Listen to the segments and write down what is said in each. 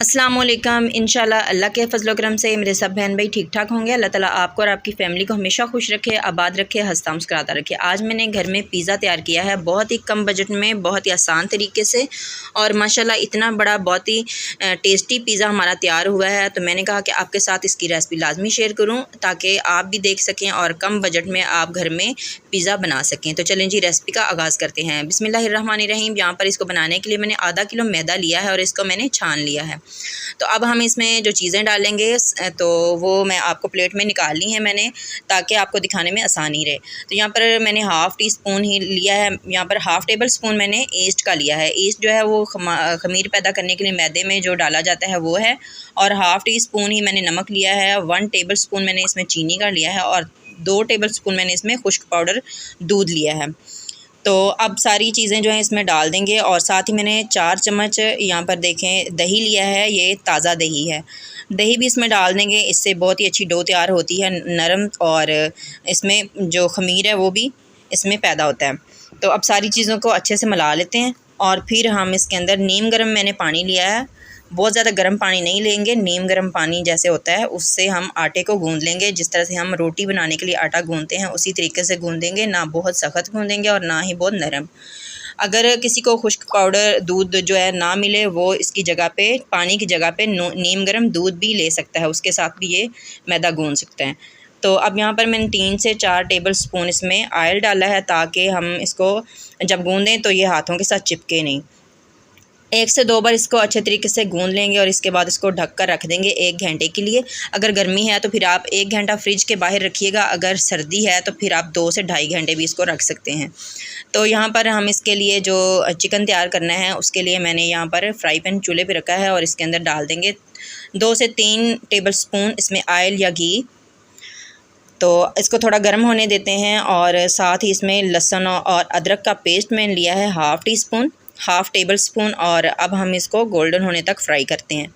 अस्सलाम वालेकुम। इंशाल्लाह अल्लाह के फजल करम से मेरे सब बहन भाई ठीक ठाक होंगे। अल्लाह ताला आपको और आपकी फ़ैमिली को हमेशा खुश रखे, आबाद रखे, हंसता मुस्कुराता रखे। आज मैंने घर में पिज़्ज़ा तैयार किया है बहुत ही कम बजट में, बहुत ही आसान तरीके से, और माशाल्लाह इतना बड़ा बहुत ही टेस्टी पिज़्ज़ा हमारा तैयार हुआ है। तो मैंने कहा कि आपके साथ इसकी रेसिपी लाजमी शेयर करूँ ताकि आप भी देख सकें और कम बजट में आप घर में पिज़्ज़ा बना सकें। तो चलें जी, रेसिपी का आगाज़ करते हैं। बिस्मिल्लाहिर्रहमानिर्रहीम। यहाँ पर इसको बनाने के लिए मैंने आधा किलो मैदा लिया है और इसको मैंने छान लिया है। तो अब हम इसमें जो चीज़ें डालेंगे तो वो मैं आपको प्लेट में निकाल ली हैं मैंने, ताकि आपको दिखाने में आसानी रहे। तो यहाँ पर मैंने हाफ़ टी स्पून ही लिया है, यहाँ पर हाफ़ टेबल स्पून मैंने ईस्ट का लिया है। ईस्ट जो है वो खमीर पैदा करने के लिए मैदे में जो डाला जाता है वो है। और हाफ़ टी स्पून ही मैंने नमक लिया है, 1 टेबल स्पून मैंने इसमें चीनी का लिया है, और 2 टेबल स्पून मैंने इसमें खुश्क पाउडर दूध लिया है। तो अब सारी चीज़ें जो हैं इसमें डाल देंगे, और साथ ही मैंने 4 चम्मच यहाँ पर देखें दही लिया है, ये ताज़ा दही है। दही भी इसमें डाल देंगे, इससे बहुत ही अच्छी डो तैयार होती है नरम, और इसमें जो खमीर है वो भी इसमें पैदा होता है। तो अब सारी चीज़ों को अच्छे से मिला लेते हैं, और फिर हम इसके अंदर नीम गर्म मैंने पानी लिया है। बहुत ज़्यादा गर्म पानी नहीं लेंगे, नीम गर्म पानी जैसे होता है उससे हम आटे को गूंद लेंगे। जिस तरह से हम रोटी बनाने के लिए आटा गूंदते हैं उसी तरीके से गूंदेंगे, ना बहुत सख्त गूंदेंगे और ना ही बहुत नरम। अगर किसी को खुश्क पाउडर दूध जो है ना मिले, वो इसकी जगह पे, पानी की जगह पे नीम गर्म दूध भी ले सकता है, उसके साथ भी ये मैदा गूंद सकते हैं। तो अब यहाँ पर मैंने 3 से 4 टेबल स्पून इसमें ऑयल डाला है, ताकि हम इसको जब गूंदें तो ये हाथों के साथ चिपके नहीं। 1 से 2 बार इसको अच्छे तरीके से गूंद लेंगे, और इसके बाद इसको ढक कर रख देंगे 1 घंटे के लिए। अगर गर्मी है तो फिर आप 1 घंटा फ्रिज के बाहर रखिएगा, अगर सर्दी है तो फिर आप 2 से ढाई घंटे भी इसको रख सकते हैं। तो यहाँ पर हम इसके लिए जो चिकन तैयार करना है उसके लिए मैंने यहाँ पर फ्राई पैन चूल्हे पे रखा है, और इसके अंदर डाल देंगे 2 से 3 टेबल स्पून इसमें ऑयल या घी। तो इसको थोड़ा गर्म होने देते हैं, और साथ ही इसमें लहसुन और अदरक का पेस्ट मैंने लिया है हाफ़ टेबल स्पून, और अब हम इसको गोल्डन होने तक फ्राई करते हैं।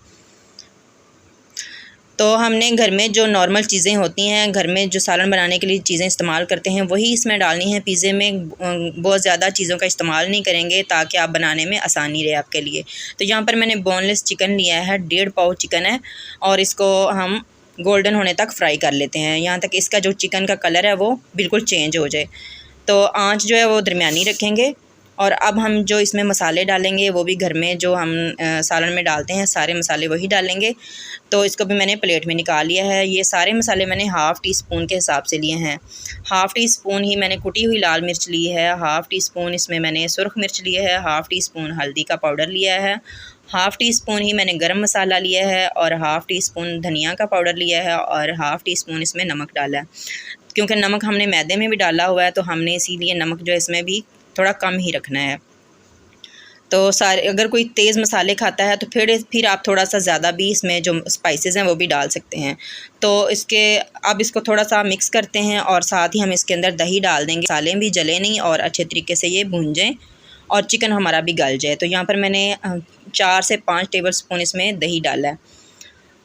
तो हमने घर में जो नॉर्मल चीज़ें होती हैं, घर में जो सालन बनाने के लिए चीज़ें इस्तेमाल करते हैं वही इसमें डालनी है। पिज़्ज़े में बहुत ज़्यादा चीज़ों का इस्तेमाल नहीं करेंगे, ताकि आप बनाने में आसानी रहे आपके लिए। तो यहाँ पर मैंने बोनलेस चिकन लिया है, 1.5 पाव चिकन है, और इसको हम गोल्डन होने तक फ्राई कर लेते हैं, यहाँ तक इसका जो चिकन का कलर है वो बिल्कुल चेंज हो जाए। तो आँच जो है वो दरमियानी रखेंगे। और अब हम जो इसमें मसाले डालेंगे वो भी घर में जो हम सालन में डालते हैं सारे मसाले वही डालेंगे। तो इसको भी मैंने प्लेट में निकाल लिया है। ये सारे मसाले मैंने हाफ़ टी स्पून के हिसाब से लिए हैं। हाफ़ टी स्पून ही मैंने कुटी हुई लाल मिर्च ली है, हाफ़ टी स्पून इसमें मैंने सुरख मिर्च ली है, हाफ़ टी स्पून हल्दी का पाउडर लिया है, हाफ़ टी स्पून ही मैंने गरम मसाला लिया है, और हाफ़ टी स्पून धनिया का पाउडर लिया है, और हाफ़ टी स्पून इसमें नमक डाला है। क्योंकि नमक हमने मैदे में भी डाला हुआ है, तो हमने इसीलिए नमक जो है इसमें भी थोड़ा कम ही रखना है। तो सारे, अगर कोई तेज़ मसाले खाता है तो फिर आप थोड़ा सा ज़्यादा भी इसमें जो स्पाइसेस हैं वो भी डाल सकते हैं। तो अब इसको थोड़ा सा मिक्स करते हैं, और साथ ही हम इसके अंदर दही डाल देंगे, मसाले भी जले नहीं और अच्छे तरीके से ये भून जाएँ और चिकन हमारा भी गल जाए। तो यहाँ पर मैंने 4 से 5 टेबल स्पून इसमें दही डाला है।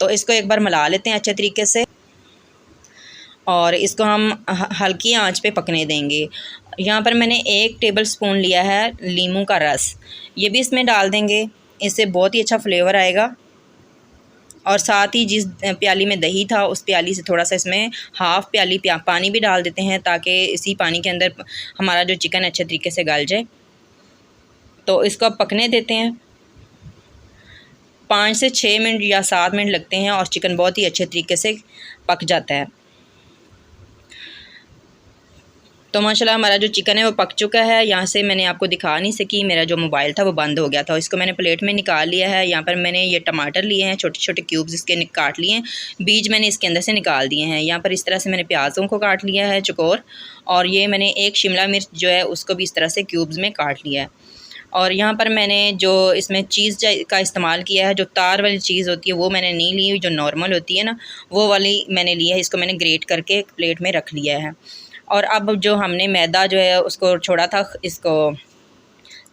तो इसको एक बार मिला लेते हैं अच्छे तरीके से, और इसको हम हल्की आंच पे पकने देंगे। यहाँ पर मैंने 1 टेबल स्पून लिया है नींबू का रस, ये भी इसमें डाल देंगे, इससे बहुत ही अच्छा फ्लेवर आएगा। और साथ ही जिस प्याली में दही था उस प्याली से थोड़ा सा इसमें हाफ़ प्याली पानी भी डाल देते हैं, ताकि इसी पानी के अंदर हमारा जो चिकन अच्छे तरीके से गल जाए। तो इसको अब पकने देते हैं। 5 से 6 मिनट या 7 मिनट लगते हैं, और चिकन बहुत ही अच्छे तरीके से पक जाता है। तो माशाल्लाह हमारा जो चिकन है वो पक चुका है। यहाँ से मैंने आपको दिखा नहीं सकी, मेरा जो मोबाइल था वो बंद हो गया था। इसको मैंने प्लेट में निकाल लिया है। यहाँ पर मैंने ये टमाटर लिए हैं, छोटे छोटे क्यूब्स इसके काट लिए हैं, बीज मैंने इसके अंदर से निकाल दिए हैं। यहाँ पर इस तरह से मैंने प्याज़ों को काट लिया है चौकोर, और ये मैंने 1 शिमला मिर्च जो है उसको भी इस तरह से क्यूब्स में काट लिया है। और यहाँ पर मैंने जो इसमें चीज़ का इस्तेमाल किया है, जो तार वाली चीज़ होती है वो मैंने नहीं ली, जो नॉर्मल होती है ना वो वाली मैंने ली है। इसको मैंने ग्रेट करके एक प्लेट में रख लिया है। और अब जो हमने मैदा जो है उसको छोड़ा था, इसको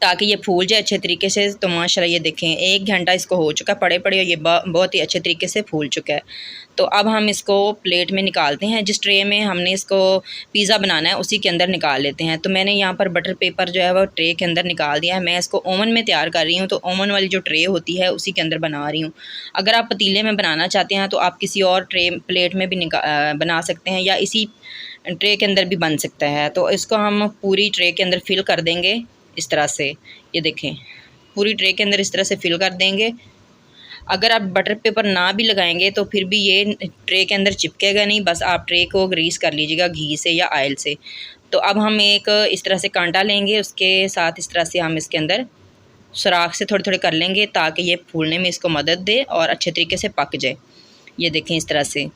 ताकि ये फूल जाए अच्छे तरीके से। तो माशाल्लाह ये देखें 1 घंटा इसको हो चुका पड़े पड़े, ये बहुत ही अच्छे तरीके से फूल चुका है। तो अब हम इसको प्लेट में निकालते हैं। जिस ट्रे में हमने इसको पिज़्ज़ा बनाना है उसी के अंदर निकाल लेते हैं। तो मैंने यहाँ पर बटर पेपर जो है वो ट्रे के अंदर निकाल दिया है। मैं इसको ओवन में तैयार कर रही हूँ, तो ओवन वाली जो ट्रे होती है उसी के अंदर बना रही हूँ। अगर आप पतीले में बनाना चाहते हैं तो आप किसी और प्लेट में भी बना सकते हैं, या इसी ट्रे के अंदर भी बन सकता है। तो इसको हम पूरी ट्रे के अंदर फिल कर देंगे इस तरह से। ये देखें पूरी ट्रे के अंदर इस तरह से फिल कर देंगे। अगर आप बटर पेपर ना भी लगाएंगे तो फिर भी ये ट्रे के अंदर चिपकेगा नहीं, बस आप ट्रे को ग्रीस कर लीजिएगा घी से या ऑयल से। तो अब हम एक इस तरह से कांटा लेंगे, उसके साथ इस तरह से हम इसके अंदर सुराख से थोड़े थोड़े कर लेंगे ताकि ये फूलने में इसको मदद दे और अच्छे तरीके से पक जाए। ये देखें इस तरह से।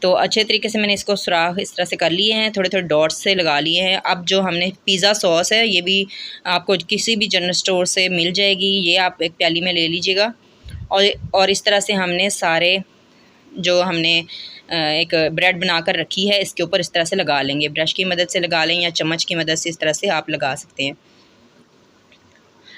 तो अच्छे तरीके से मैंने इसको सुराख इस तरह से कर लिए हैं, थोड़े थोड़े डॉट्स से लगा लिए हैं। अब जो हमने पिज़्ज़ा सॉस है ये भी आपको किसी भी जनरल स्टोर से मिल जाएगी, ये आप एक प्याली में ले लीजिएगा। और इस तरह से हमने सारे जो हमने एक ब्रेड बनाकर रखी है इसके ऊपर इस तरह से लगा लेंगे। ब्रश की मदद से लगा लें या चम्मच की मदद से इस तरह से आप लगा सकते हैं।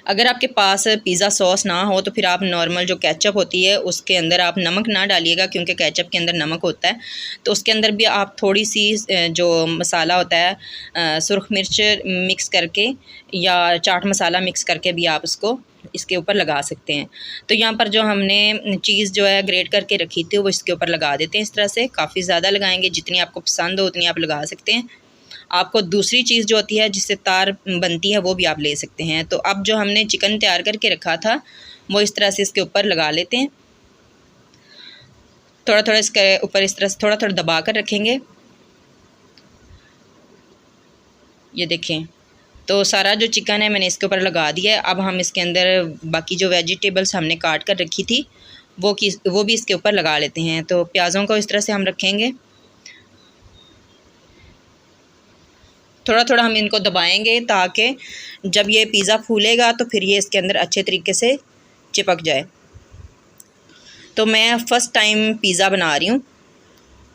अगर आपके पास पिज़्ज़ा सॉस ना हो तो फिर आप नॉर्मल जो केचप होती है उसके अंदर आप नमक ना डालिएगा, क्योंकि केचप के अंदर नमक होता है। तो उसके अंदर भी आप थोड़ी सी जो मसाला होता है सुर्ख मिर्च मिक्स करके या चाट मसाला मिक्स करके भी आप इसको इसके ऊपर लगा सकते हैं। तो यहाँ पर जो हमने चीज़ जो है ग्रेट करके रखी थी वो इसके ऊपर लगा देते हैं इस तरह से। काफ़ी ज़्यादा लगाएंगे, जितनी आपको पसंद हो उतनी आप लगा सकते हैं। आपको दूसरी चीज़ जो होती है जिससे तार बनती है वो भी आप ले सकते हैं। तो अब जो हमने चिकन तैयार करके रखा था वो इस तरह से इसके ऊपर लगा लेते हैं। थोड़ा थोड़ा इसके ऊपर इस तरह से थोड़ा थोड़ा दबा कर रखेंगे। ये देखें तो सारा जो चिकन है मैंने इसके ऊपर लगा दिया है। अब हम इसके अंदर बाकी जो वेजिटेबल्स हमने काट कर रखी थी वो भी इसके ऊपर लगा लेते हैं। तो प्याज़ों को इस तरह से हम रखेंगे, थोड़ा थोड़ा हम इनको दबाएंगे ताकि जब ये पिज़्ज़ा फूलेगा तो फिर ये इसके अंदर अच्छे तरीके से चिपक जाए। तो मैं फ़र्स्ट टाइम पिज़्ज़ा बना रही हूँ,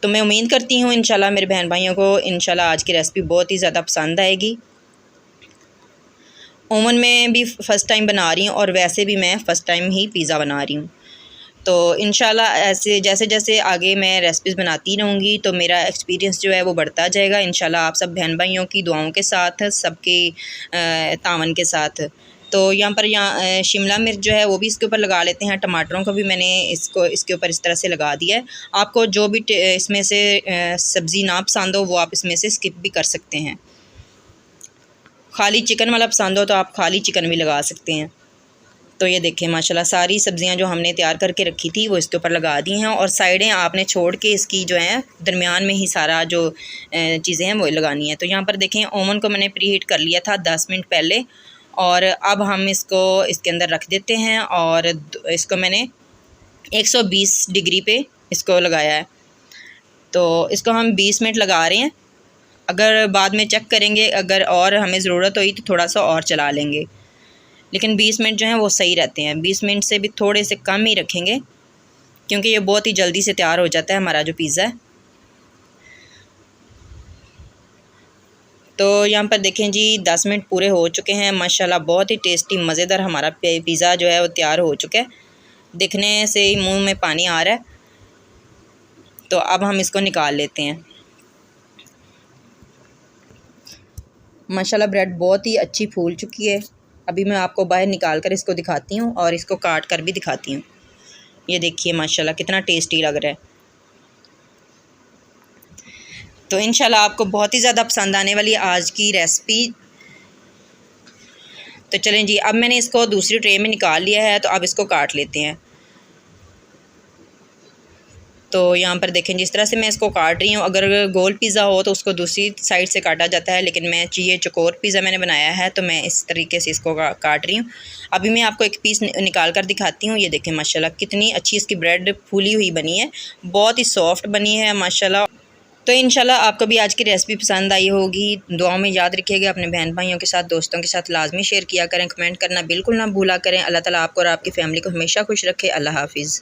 तो मैं उम्मीद करती हूँ इंशाल्लाह मेरे बहन भाइयों को इंशाल्लाह आज की रेसिपी बहुत ही ज़्यादा पसंद आएगी। ओवन में भी फ़र्स्ट टाइम बना रही हूँ और वैसे भी मैं फ़र्स्ट टाइम ही पिज़्ज़ा बना रही हूँ। तो इंशाल्लाह ऐसे जैसे जैसे आगे मैं रेसिपीज़ बनाती रहूँगी तो मेरा एक्सपीरियंस जो है वो बढ़ता जाएगा इंशाल्लाह, आप सब बहन भाइयों की दुआओं के साथ, सबके तावन के साथ। तो यहाँ पर शिमला मिर्च जो है वो भी इसके ऊपर लगा लेते हैं। टमाटरों को भी मैंने इसके ऊपर इस तरह से लगा दिया है। आपको जो भी इसमें से सब्ज़ी ना पसंद हो वो आप इसमें से स्किप भी कर सकते हैं। खाली चिकन वाला पसंद हो तो आप खाली चिकन भी लगा सकते हैं। तो ये देखें माशाल्लाह सारी सब्ज़ियां जो हमने तैयार करके रखी थी वो इसके ऊपर लगा दी हैं, और साइडें आपने छोड़ के इसकी जो है दरमियान में ही सारा जो चीज़ें हैं वो लगानी है। तो यहाँ पर देखें ओवन को मैंने प्री हीट कर लिया था 10 मिनट पहले, और अब हम इसको इसके अंदर रख देते हैं। और इसको मैंने 120 डिग्री पे इसको लगाया है। तो इसको हम 20 मिनट लगा रहे हैं। अगर बाद में चेक करेंगे, अगर और हमें ज़रूरत हुई तो थोड़ा सा और चला लेंगे, लेकिन 20 मिनट जो हैं वो सही रहते हैं। 20 मिनट से भी थोड़े से कम ही रखेंगे क्योंकि ये बहुत ही जल्दी से तैयार हो जाता है हमारा जो पिज़्ज़ा है। तो यहाँ पर देखें जी 10 मिनट पूरे हो चुके हैं। माशाल्लाह बहुत ही टेस्टी मज़ेदार हमारा पिज़्ज़ा जो है वो तैयार हो चुका है। देखने से ही मुँह में पानी आ रहा है। तो अब हम इसको निकाल लेते हैं। माशाल्लाह ब्रेड बहुत ही अच्छी फूल चुकी है। अभी मैं आपको बाहर निकाल कर इसको दिखाती हूँ और इसको काट कर भी दिखाती हूँ। ये देखिए माशाल्लाह कितना टेस्टी लग रहा है। तो इंशाल्लाह आपको बहुत ही ज़्यादा पसंद आने वाली आज की रेसिपी। तो चलें जी, अब मैंने इसको दूसरी ट्रे में निकाल लिया है, तो अब इसको काट लेते हैं। तो यहाँ पर देखें जिस तरह से मैं इसको काट रही हूँ। अगर गोल पिज़्ज़ा हो तो उसको दूसरी साइड से काटा जाता है, लेकिन मैं ये चौकोर पिज़्ज़ा मैंने बनाया है तो मैं इस तरीके से इसको काट रही हूँ। अभी मैं आपको एक पीस निकाल कर दिखाती हूँ। ये देखें माशाल्लाह कितनी अच्छी इसकी ब्रेड फूली हुई बनी है, बहुत ही सॉफ्ट बनी है माशाल्लाह। तो इंशाल्लाह आपको भी आज की रेसिपी पसंद आई होगी। दुआओं में याद रखिएगा, अपने बहन भाइयों के साथ, दोस्तों के साथ लाजमी शेयर किया करें, कमेंट करना बिल्कुल ना भूला करें। अल्लाह ताला आपको और आपकी फ़ैमिली को हमेशा खुश रखे। अल्लाह हाफिज़।